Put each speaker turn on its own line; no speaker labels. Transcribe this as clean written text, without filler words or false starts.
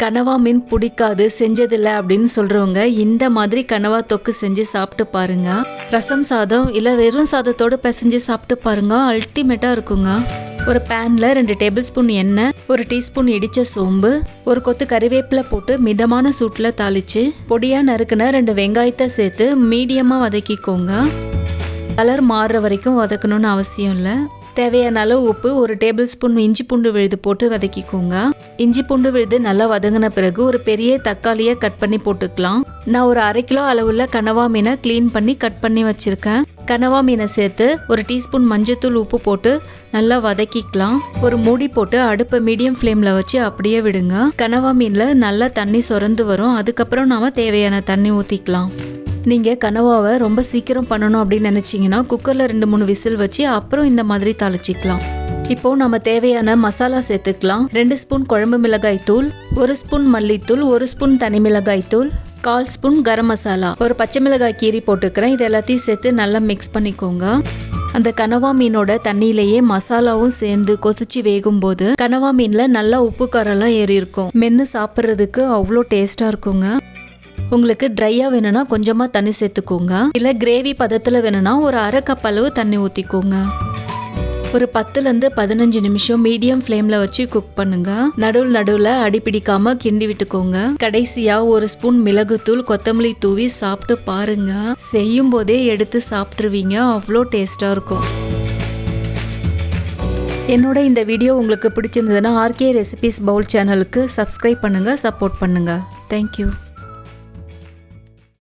கனவா மீன் பிடிக்காது செஞ்சதில்லை அப்படின்னு சொல்றவங்க இந்த மாதிரி கனவா தொக்கு செஞ்சு சாப்பிட்டு பாருங்க. ரசம் சாதம் இல்லை வெறும் சாதத்தோடு பிசைஞ்சு சாப்பிட்டு பாருங்க, அல்டிமேட்டா இருக்குங்க. ஒரு பேன்ல 2 டேபிள் ஸ்பூன் எண்ணெய், 1 டீஸ்பூன் இடிச்ச சோம்பு, ஒரு கொத்து கறிவேப்பிலை போட்டு மிதமான சூட்டில் தாளிச்சு பொடியா நறுக்குன 2 வெங்காயத்தை சேர்த்து மீடியமா வதக்கிக்கோங்க. கலர் மாறுற வரைக்கும் வதக்கணும்னு அவசியம் இல்லை. தேவையான அளவு உப்பு, 1 டேபிள் ஸ்பூன் இஞ்சி பூண்டு விழுது போட்டு வதக்கிக்கோங்க. இஞ்சி பூண்டு விழுது நல்லா வதங்கின பிறகு ஒரு பெரிய தக்காளியை கட் பண்ணி போட்டுக்கலாம். நான் ஒரு 1/2 கிலோ அளவுள்ள கனவா மீனை க்ளீன் பண்ணி கட் பண்ணி வச்சிருக்கேன். கனவா மீனை சேர்த்து 1 டீஸ்பூன் மஞ்சத்தூள் உப்பு போட்டு நல்லா வதக்கிக்கலாம். ஒரு மூடி போட்டு அடுப்பை மீடியம் ஃப்ளேம்ல வச்சு அப்படியே விடுங்க. கனவா மீன்ல நல்லா தண்ணி சொரந்து வரும். அதுக்கப்புறம் நாம தேவையான தண்ணி ஊற்றிக்கலாம். நீங்கள் கனவாவை ரொம்ப சீக்கிரம் பண்ணணும் அப்படின்னு நினச்சிங்கன்னா குக்கரில் 2-3 விசில் வச்சு அப்புறம் இந்த மாதிரி தாளிச்சிக்கலாம். இப்போது நம்ம தேவையான மசாலா சேர்த்துக்கலாம். 2 ஸ்பூன் குழம்பு மிளகாய் தூள், 1 ஸ்பூன் மல்லித்தூள், 1 ஸ்பூன் தனி மிளகாய் தூள், 1/4 ஸ்பூன் கரம் மசாலா, ஒரு பச்சை மிளகாய் கீரி போட்டுக்கிறேன். இது எல்லாத்தையும் சேர்த்து நல்லா மிக்ஸ் பண்ணிக்கோங்க. அந்த கனவா மீனோட தண்ணியிலேயே மசாலாவும் சேர்ந்து கொதிச்சு வேகும் போது கனவா மீனில் நல்லா உப்பு காரெல்லாம் ஏறி இருக்கும். மென்று சாப்பிட்றதுக்கு அவ்வளோ டேஸ்டாக இருக்குங்க. உங்களுக்கு ட்ரையாக வேணும்னா கொஞ்சமாக தண்ணி சேர்த்துக்கோங்க. இல்லை கிரேவி பதத்தில் வேணும்னா ஒரு 1/2 கப் அளவு தண்ணி ஊற்றிக்கோங்க. ஒரு 10-15 நிமிஷம் மீடியம் ஃப்ளேமில் வச்சு குக் பண்ணுங்க. நடுவில் அடி பிடிக்காம கிண்டி விட்டுக்கோங்க. கடைசியாக 1 ஸ்பூன் மிளகுத்தூள், கொத்தமல்லி தூவி சாப்பிட்டு பாருங்க. செய்யும் போதே எடுத்து சாப்பிட்ருவீங்க, அவ்வளோ டேஸ்டாக இருக்கும். என்னோட இந்த வீடியோ உங்களுக்கு பிடிச்சிருந்ததுன்னா ஆர்கே ரெசிபிஸ் பவுல் சேனலுக்கு சப்ஸ்கிரைப் பண்ணுங்கள், சப்போர்ட் பண்ணுங்கள். தேங்க்யூ.